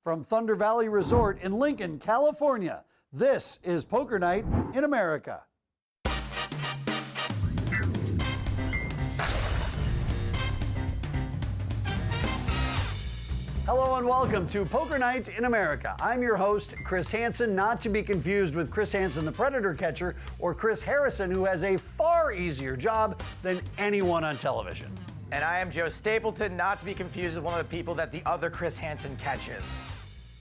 From Thunder Valley Resort in Lincoln, California, this is Poker Night in America. Hello and welcome to Poker Night in America. I'm your host, Chris Hansen, not to be confused with Chris Hansen, the Predator Catcher, or Chris Harrison, who has a far easier job than anyone on television. And I am Joe Stapleton, not to be confused with one of the people that the other Chris Hansen catches.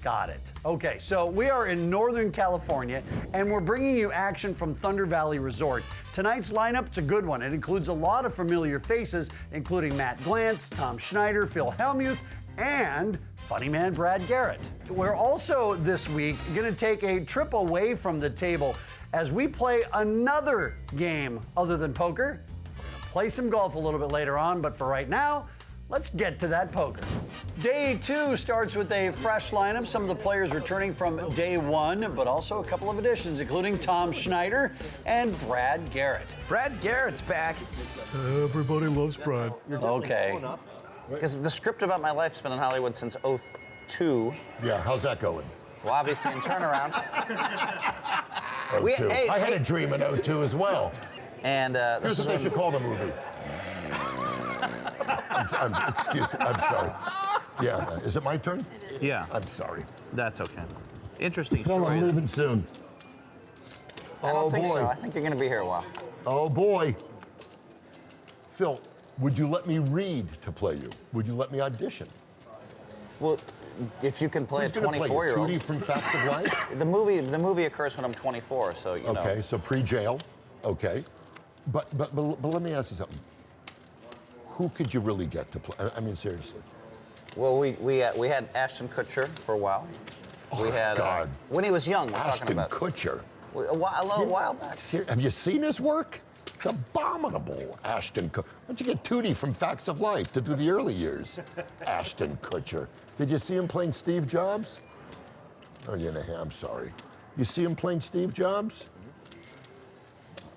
Got it. Okay, so we are in Northern California, and we're bringing you action from Thunder Valley Resort. Tonight's lineup's a good one. It includes a lot of familiar faces, including Matt Glantz, Tom Schneider, Phil Hellmuth, and funny man Brad Garrett. We're also this week going to take a trip away from the table as we play another game other than poker. We're going to play some golf a little bit later on, but for right now, let's get to that poker. Day 2 starts with a fresh lineup. Some of the players returning from day 1, but also a couple of additions, including Tom Schneider and Brad Garrett. Brad Garrett's back. Everybody loves Brad. Okay. Because the script about my life's been in Hollywood since 2002. Yeah, how's that going? Well, obviously in turnaround. 02. I had a dream in 02 as well. And Here's what they should call the movie. Excuse me, I'm sorry. Yeah, is it my turn? Yeah, I'm sorry. that's okay. Interesting Phil, story. I'm leaving soon. I don't think so. I think you're going to be here a while. Oh boy. Phil, would you let me read to play you? Would you let me audition? Well, if you can play Who's a gonna play you? 24-year-old. Tootie from Facts of Life? The movie occurs when I'm 24, so you know. Okay, so pre-jail. Okay. But let me ask you something. Who could you really get to play? I mean, seriously. Well, we had Ashton Kutcher for a while. We had God. when he was young. We're Ashton talking about Kutcher. a while back. Have you seen his work? It's abominable, Ashton Kutcher. Why don't you get Tootie from Facts of Life to do the early years? Ashton Kutcher. Did you see him playing Steve Jobs? Oh, I'm sorry. You see him playing Steve Jobs?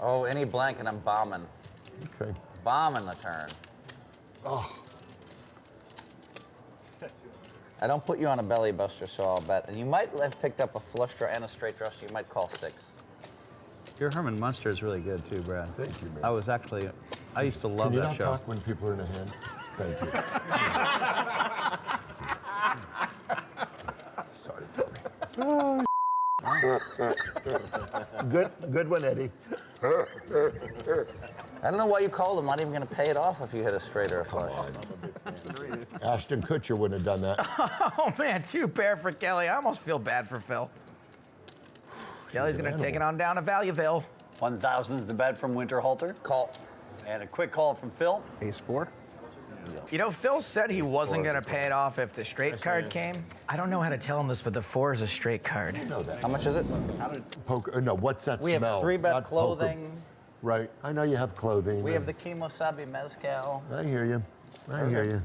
Oh, any blank and I'm bombing. Okay. Bombing the turn. Oh, I don't put you on a belly buster, so I'll bet. And you might have picked up a flush draw and a straight draw, so you might call 6. Your Herman Munster is really good too, Brad. thank you, man. I used to love Can you that not show. talk when people are in a hand? Thank you. Sorry, Tony. Good one, Eddie. I don't know why you called him. Not even going to pay it off if you hit a straight or a flush. Ashton Kutcher wouldn't have done that. Oh man, 2 pair for Kelly. I almost feel bad for Phil. Kelly's going to take it on down to Valueville. 1,000 is the bet from Winterhalter. Call. And a quick call from Phil. Ace 4. You know, Phil said he wasn't going to pay it off if the straight card came. I don't know how to tell him this, but the 4 is a straight card. I know that. How much is it? Poker. No, what's that We have smell? 3-bet Not clothing. poker. Right. I know you have clothing. We have the Kimosabi Mezcal. I hear you. I hear you.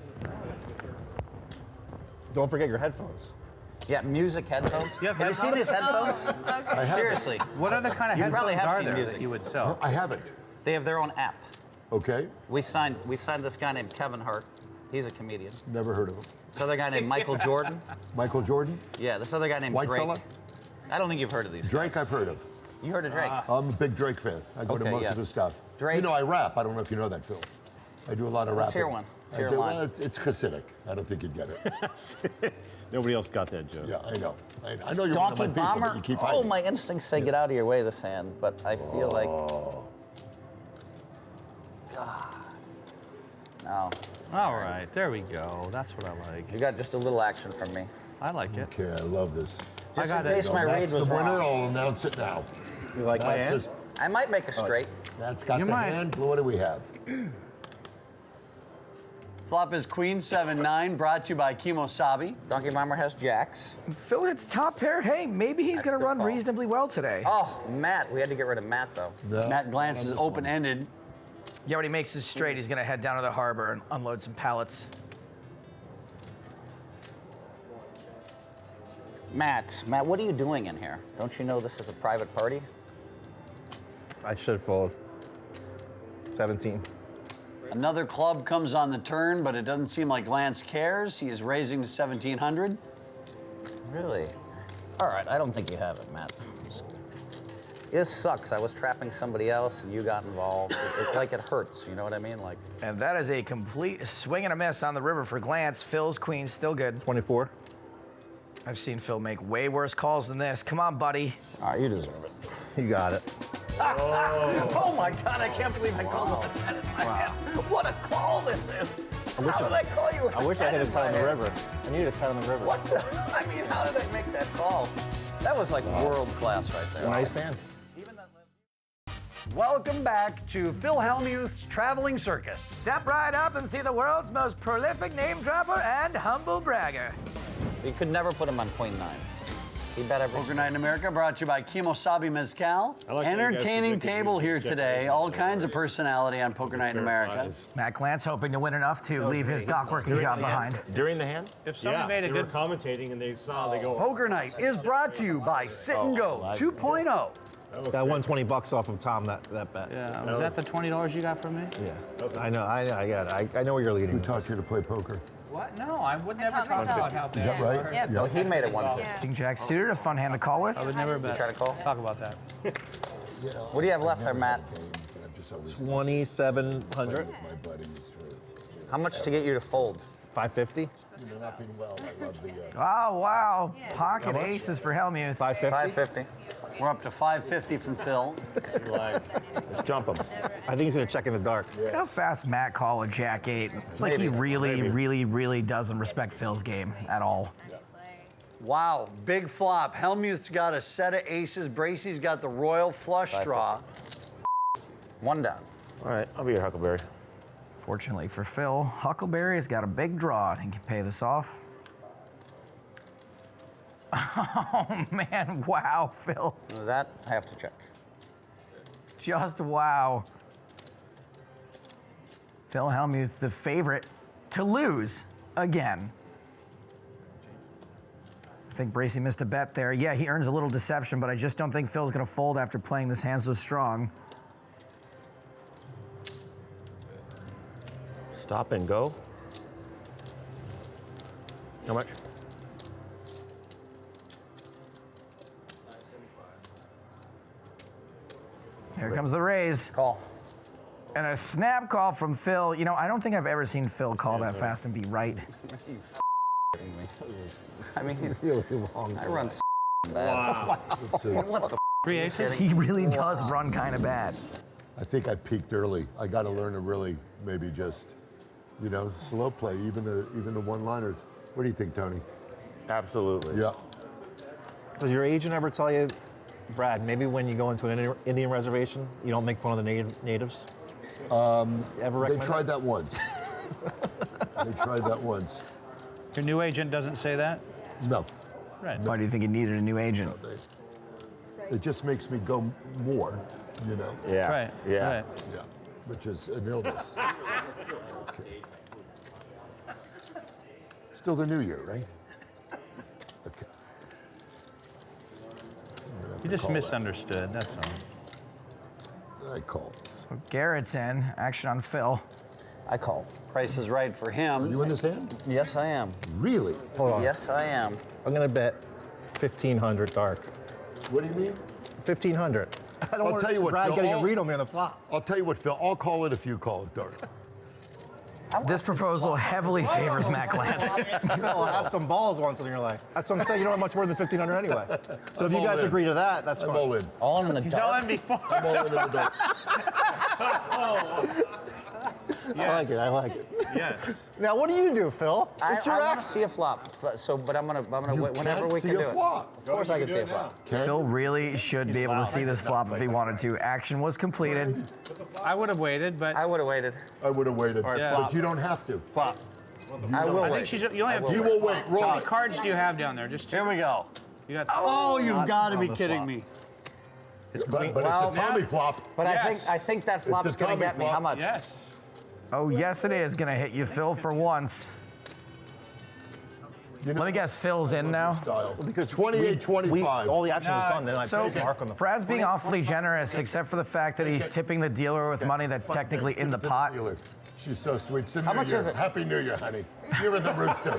Don't forget your headphones. Yeah, music headphones. You have you seen his headphones? Seriously. What other kind of You probably headphones have are seen there music. that you would sell? I haven't. They have their own app. Okay. We signed this guy named Kevin Hart. He's a comedian. Never heard of him. This other guy named Michael Jordan. Michael Jordan? Yeah, this other guy named White Drake. fella? I don't think you've heard of these Drake guys. I've heard of. You heard of Drake? I'm a big Drake fan. I go to Okay, most yeah. of his stuff. Drake- You know, I rap. I don't know if you know that, Phil. I do a lot of rapping. Let's hear one. Let's hear I a do. line. Well, it's Hasidic. I don't think you'd get it. Nobody else got that joke. Yeah, I know. I know you're Donkey one of my people, Bomber? but you keep Oh, hiding. my instincts say get out of your way this hand, but I feel like... God. No. All right, there we go. That's what I like. You got just a little action from me. I like it. Okay, I love this. Just got in it. case my read That's was the winner. wrong. I'll announce it now. You like my hand? I might make a straight. That's got You the might. hand. What do we have? Flop is Queen 7-9, brought to you by Kimosabi. Donkey Bomber has jacks. Phil hits top pair. Hey, maybe he's going to good run call. reasonably well today. Oh, Matt. We had to get rid of Matt, though. No. Matt Glantz is open-ended. Yeah, when he makes his straight, he's going to head down to the harbor and unload some pallets. Matt, what are you doing in here? Don't you know this is a private party? I should fold. 17. Another club comes on the turn, but it doesn't seem like Glantz cares. He is raising to 1,700. Really? All right, I don't think you have it, Matt. This sucks. I was trapping somebody else and you got involved. It hurts, you know what I mean? Like. And that is a complete swing and a miss on the river for Glantz. Phil's queen still good. 24. I've seen Phil make way worse calls than this. Come on, buddy. All right, you deserve it. You got it. Oh my God, I can't believe I called with a 10 in my hand. What a call this is. How did I call you with I wish I hit a 10 on the hand? river. I needed a 10 on the river. What the? I mean, how did I make that call? That was like world class right there. Nice hand. Welcome back to Phil Hellmuth's Traveling Circus. Step right up and see the world's most prolific name dropper and humble bragger. You could never put him on Queen 9. He bet every. Poker Night in America brought to you by Kimosabi Mezcal. I like how you guys Entertaining predicted table we here could check today. this All out. kinds of personality on Poker Night in America. Matt Glantz hoping to win enough to leave his dock working job behind. During the hand? If someone made a good commentating and they saw, they go, Poker Night is brought to you by Sit and Go 2.0. Got $120 off of Tom that bet. Yeah, was that the $20 you got from me? Yeah. I know. I got it. I know where you're leading. Who taught you to play poker? What? No, I would never taught talk myself. about how Is that right? Yep. Oh, he made it 150. Yeah. King Jack suited, a fun hand to call with. I would never bet. Try to call? Talk about that. What do you have left there, Matt? 2,700. How much to get you to fold? 550. Oh, wow. Pocket aces for Hellmuth. 550. 550. We're up to 550 from Phil. Let's jump him. I think he's gonna check in the dark. You know how fast Matt called a Jack 8? It's like he really doesn't respect Phil's game at all. Wow, big flop. Hellmuth's got a set of aces. Bracy's got the royal flush draw. One down. All right, I'll be your Huckleberry. Fortunately for Phil, Huckleberry's got a big draw and he can pay this off. Oh, man, wow, Phil. That I have to check. Just wow. Phil Hellmuth, the favorite to lose again. I think Bracy missed a bet there. Yeah, he earns a little deception, but I just don't think Phil's gonna fold after playing this hand so strong. Stop and go. How much? Here comes the raise. Call. And a snap call from Phil. You know, I don't think I've ever seen Phil call that fast and be right. I mean, Really long. I run bad. wow. What the 3 aces? He really does run kind of bad. I think I peaked early. I got to learn to really maybe just, slow play, even the one-liners. What do you think, Tony? Absolutely. Yeah. Does your agent ever tell you, Brad, maybe when you go into an Indian reservation, you don't make fun of the natives? Ever They recommend tried that once. They tried that once. Your new agent doesn't say that? No. Right. Why do you think he needed a new agent? It just makes me go more, Yeah. Right. Yeah. Right. Yeah, which is an illness. Okay. Still the new year, right? Okay. You just misunderstood, that's all. I call. Garrett's in. Action on Phil. I call. Price is right for him. You in this hand? Yes, I am. Really? Hold on. Yes, I am. I'm gonna bet 1,500 dark. What do you mean? 1,500. I don't I'll want tell you what, Brad Phil, getting a I'll- read on me on the flop. I'll tell you what, Phil. I'll call it if you call it, Dark. This proposal heavily favors Matt Glantz. You know, have some balls once in your life. That's what I'm saying. You don't have much more than 1,500 anyway. So if you all guys in. agree to that, that's I'm fine. all in. All in the dark. before. I'm all in the dark. I like it. I like it. Yes. Now, what do you do, Phil? I It's your want to act. see a flop. But I'm gonna You wait whenever can't we see can a do flop. it. Of course, I can see a flop. Phil really should be able to see this flop if he wanted to. Action was completed. I would have waited, but I would have waited. I would have waited, Yeah. but you don't have to. Flop. I will I wait. think you only have He two. will wait. How Roll many it. cards do you have down there? Just two. Here we go. You got. Oh, you've got to be on the kidding flop. me. But Well, it's a Tommy flop. But Yes. I think that flop a is gonna Tommy get me. flop. How much? Yes. Oh, yes, it is gonna hit you, Phil, for once. Let me guess, Phil's in now. Style. Because 28-25. all the action was done. Then I So, put a mark on the. Brad's being awfully generous, except for the fact that he's tipping the dealer with money that's technically in the pot. Dealer. She's so sweet. It's a How New much Year. is it? Happy New Year, honey. You're in the rooster.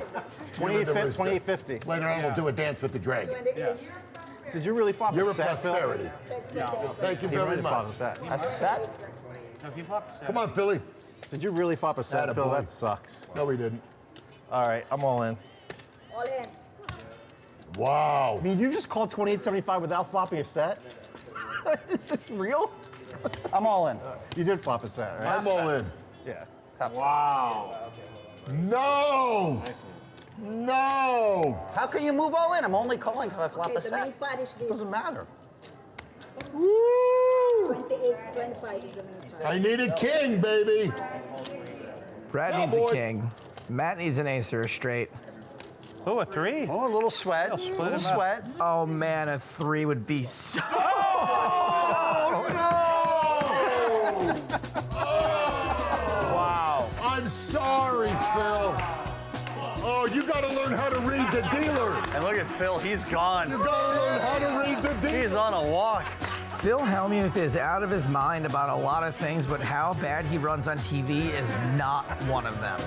You're in the rooster. 28.50. Later on, we'll do a dance with the dragon. Did you really flop You're a a set, Phil? prosperity. Thank you He very really flopped a much. set. A set? No, if you flop the set. Come on, Philly. Did you really flop a set, Phil? Attaboy. That sucks. No, we didn't. All right, I'm all in. All in. Wow. I mean, you just called 28.75 without flopping a set? Is this real? I'm all in. You did flop a set, right? I'm all in. Yeah. Wow. No. No. How can you move all in? I'm only calling if I flop Okay, a the main set. part is this. Doesn't matter. Woo. 28, 25 is the main part. I need a king, baby. Brad Yeah, needs boy. a king. Matt needs an ace or a straight. Oh, a 3? Oh, a little sweat. A split little 'em up. sweat. Oh man, a 3 would be so. Wow. I'm sorry, Phil. Oh, you got to learn how to read the dealer. And look at Phil, he's gone. You got to learn how to read the dealer. He's on a walk. Phil Hellmuth is out of his mind about a lot of things, but how bad he runs on TV is not one of them.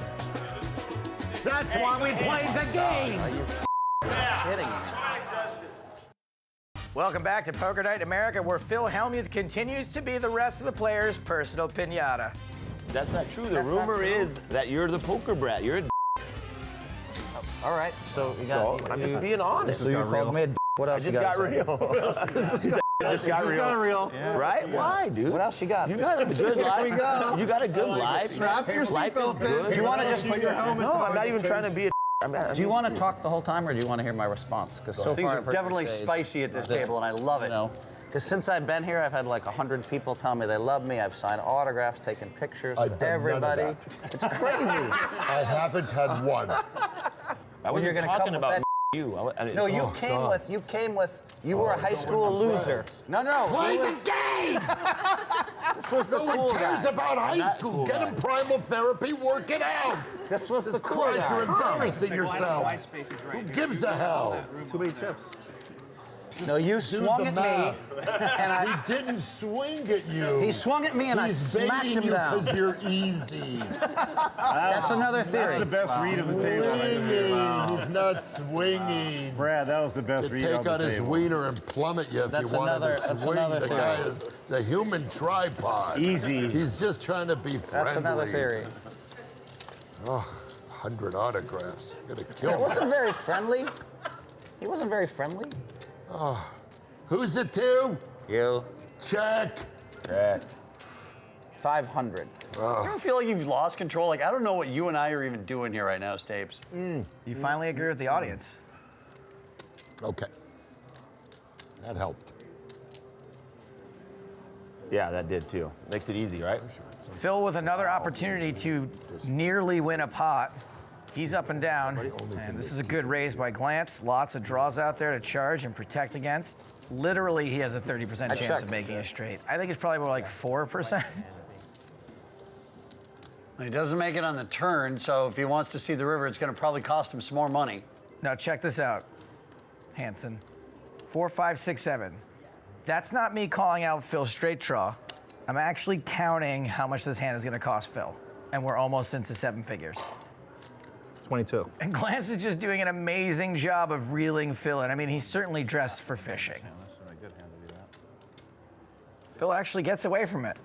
That's why we played the game. Kidding me. Welcome back to Poker Night America, where Phil Hellmuth continues to be the rest of the players' personal pinata. That's not true. The That's not rumor true. is that you're the Pokerbrat. You're a All right, so you so got. I'm just being honest. So you called me a What else I you just got? got real. just got real. real. Right? Why, dude? What else you got? You got a good life. we go. You got a good life. Strap your Life is seatbelts in. good. Do you want to just put your helmets No, on? I'm not even trying to be a. Do you want to talk the whole time, or do you want to hear my response? Because so Things far are I've heard you definitely say spicy at this that, table, and I love it. You know, because since I've been here, I've had like 100 people tell me they love me. I've signed autographs, taken pictures I've with done none of everybody. that. It's crazy. I haven't had one. I wasn't you're gonna talking come with about that- you. No, you Oh, came God. with. You were a high school loser. No, Play he the was- game. This was the No cool one cares guy. about high school. Get him primal therapy. Work it out. This was the cool Christ, you're guy. embarrassing yourself. Who gives a hell? Too many chips. No, you Do swung the at math. me, and He didn't swing at you. he swung at me, and I He's smacked baiting him you down. because you're easy. That's another theory. That's the best read of the table. right there. Swinging. He's not swinging. Brad, that was the best To read take of the out his table. wiener and plummet you if That's you wanted another- to that's swing. another The guy theory. is a human tripod. Easy. He's just trying to be friendly. That's another theory. Ugh, 100 autographs. I'm gonna He kill wasn't this. very friendly. He wasn't very friendly. Who's it to? You. Check. Correct. 500. You ever feel like you've lost control? Like, I don't know what you and I are even doing here right now, Stapes. You finally agree with the audience. Okay. That helped. Yeah, that did too. Makes it easy, right? Phil with another opportunity to nearly win a pot. He's up and down, and this is a good raise by Glantz. Lots of draws out there to charge and protect against. Literally, he has a 30% chance check. of making a straight. I think it's probably more like 4%. He doesn't make it on the turn, so if he wants to see the river, it's going to probably cost him some more money. Now check this out, Hanson. 4, 5, 6, 7. That's not me calling out Phil's straight draw. I'm actually counting how much this hand is going to cost Phil, and we're almost into 7 figures. 22. And Glantz is just doing an amazing job of reeling Phil in. I mean, he's certainly dressed for fishing. Phil actually gets away from it.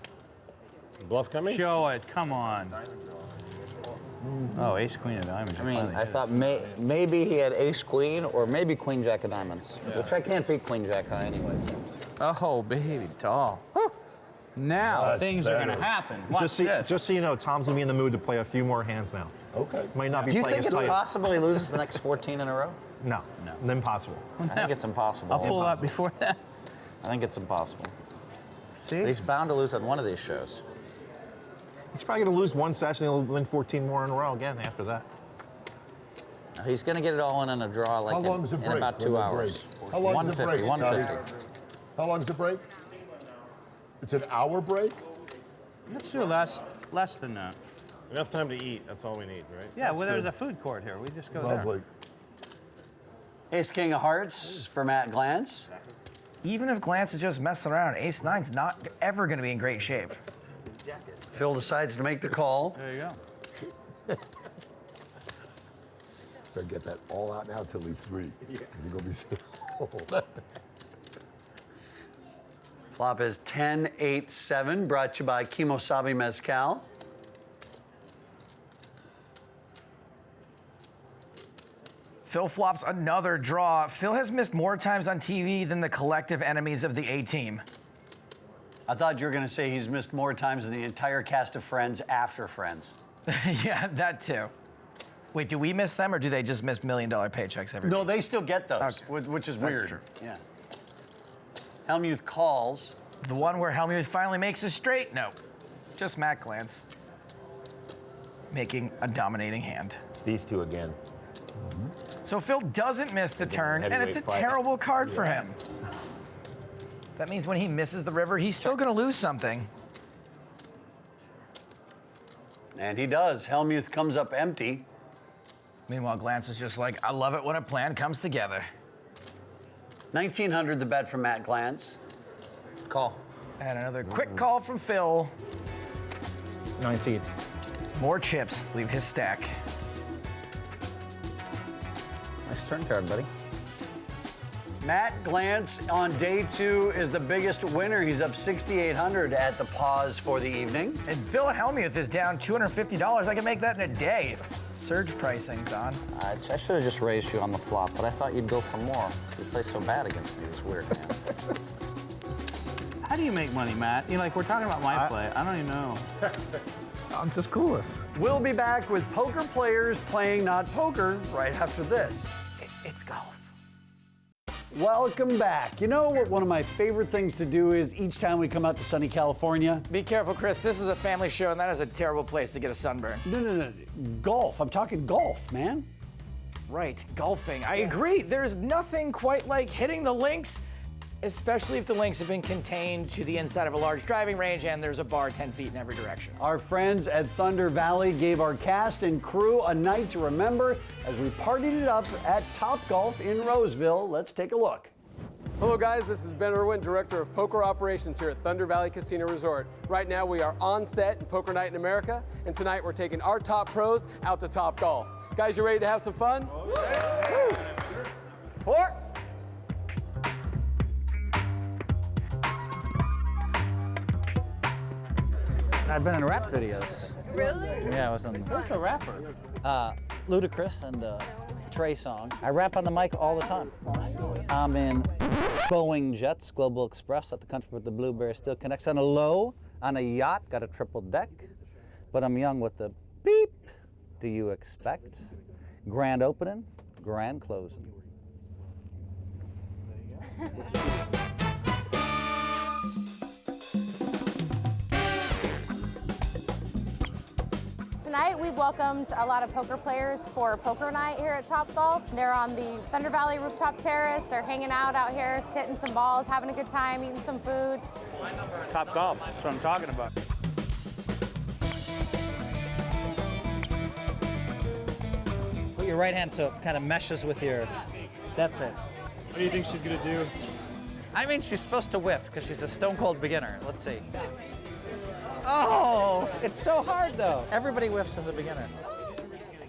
Bluff coming? Show it. Come on. Oh, ace queen of diamonds. I mean, I thought maybe he had ace queen or maybe queen jack of diamonds, which I can't beat queen jack high anyways. Oh, baby doll. Now That's things are better. going to happen. Watch Just this. so you know, Tom's gonna be in the mood to play a few more hands now. Okay. Might not be Do you playing think as it's tight. possible he loses the next 14 in a row? No. Impossible. I think it's impossible. I'll pull it up before that. I think it's impossible. See? But he's bound to lose at one of these shows. He's probably gonna lose one session, he'll win 14 more in a row again after that. He's going to get it all in a draw like How long's the in break? about When 2 the hours. break? How long's the 150, break? 150. How long's the break? It's an hour break? Let's do less than that. Enough time to eat. That's all we need, right? Yeah, well, there's a food court here. We just go there. Lovely. Ace King of Hearts for Matt Glantz. Even if Glantz is just messing around, ace 9's not ever going to be in great shape. Phil decides to make the call. There you go. Better get that all out now till he's 3. Yeah. He's gonna be saying, Flop is 10-8-7, brought to you by Kimosabi Mezcal. Phil flops another draw. Phil has missed more times on TV than the collective enemies of the A-team. I thought you were going to say he's missed more times than the entire cast of Friends after Friends. Yeah, that too. Wait, do we miss them or do they just miss $1 million paychecks every No, week? they still get those, Okay. which is That's weird. true. Yeah. Hellmuth calls. The one where Hellmuth finally makes a straight? No, just Matt Glantz making a dominating hand. It's these two again. So Phil doesn't miss the turn, and it's a heavyweight fight. terrible card for him. That means when he misses the river, he's still gonna lose something. And he does. Hellmuth comes up empty. Meanwhile, Glantz is just like, I love it when a plan comes together. 1900 the bet from Matt Glantz. Call. And another quick call from Phil. 19. More chips leave his stack. Nice turn card, buddy. Matt Glantz on day 2 is the biggest winner. He's up 6,800 at the pause for the evening. And Phil Hellmuth is down $250. I can make that in a day. Surge pricing's on. I should have just raised you on the flop, but I thought you'd go for more. You play so bad against me. It's weird, man. How do you make money, Matt? You like, we're talking about my play. I don't even know. I'm just clueless. We'll be back with poker players playing not poker right after this. It's golf. Welcome back. You know what one of my favorite things to do is each time we come out to sunny California? Be careful, Chris. This is a family show, and that is a terrible place to get a sunburn. No. Golf. I'm talking golf, man. Right, golfing. I agree. There's nothing quite like hitting the links, especially if the links have been contained to the inside of a large driving range and there's a bar 10 feet in every direction. Our friends at Thunder Valley gave our cast and crew a night to remember as we partied it up at Topgolf in Roseville. Let's take a look. Hello guys, this is Ben Irwin, Director of Poker Operations here at Thunder Valley Casino Resort. Right now we are on set in Poker Night in America, and tonight we're taking our top pros out to Topgolf. Guys, you ready to have some fun? Yeah. 4. I've been in rap videos. Really? Yeah, I was in. Who's a rapper? Ludacris and Trey song. I rap on the mic all the time. I'm in Boeing Jets, Global Express at the country where the blueberry still connects. On a low, on a yacht, got a triple deck. But I'm young with the beep. Do you expect? Grand opening, grand closing. Tonight we welcomed a lot of poker players for Poker Night here at Topgolf. They're on the Thunder Valley rooftop terrace. They're hanging out here, hitting some balls, having a good time, eating some food. Topgolf, that's what I'm talking about. Put your right hand so it kind of meshes with your, that's it. What do you think she's gonna do? I mean, she's supposed to whiff because she's a stone cold beginner. Let's see. Oh, it's so hard though. Everybody whiffs as a beginner.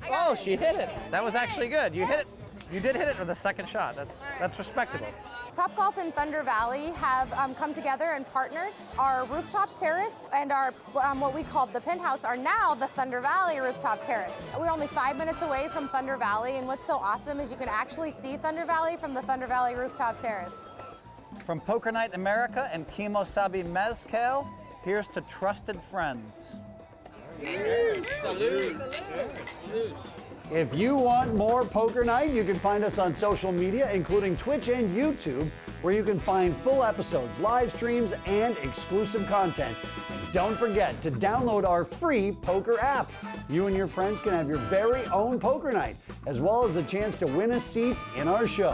Oh, she hit it. That was actually good. You hit it. You did hit it with a second shot. That's respectable. Topgolf and Thunder Valley have come together and partnered. Our rooftop terrace and our what we called the penthouse are now the Thunder Valley rooftop terrace. We're only 5 minutes away from Thunder Valley, and what's so awesome is you can actually see Thunder Valley from the Thunder Valley rooftop terrace. From Poker Night in America and Kimosabi Mezcal, here's to trusted friends. Salute. If you want more Poker Night, you can find us on social media, including Twitch and YouTube, where you can find full episodes, live streams, and exclusive content. And don't forget to download our free poker app. You and your friends can have your very own Poker Night, as well as a chance to win a seat in our show.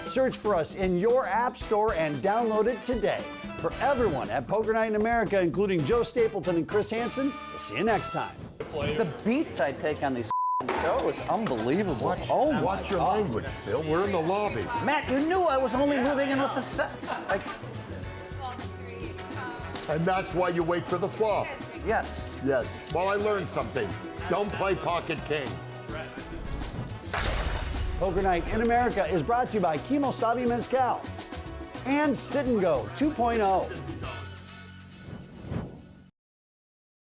Search for us in your app store and download it today. For everyone at Poker Night in America, including Joe Stapleton and Chris Hansen, we'll see you next time. The beats I take on these shows is unbelievable. Watch your language, Phil. We're in the lobby. Matt, you knew I was only moving in with the set. Like, And that's why you wait for the flop. Yes. Yes. Well, I learned something. Don't play pocket kings. Poker Night in America is brought to you by Kimosabi Mezcal and Sit and Go 2.0.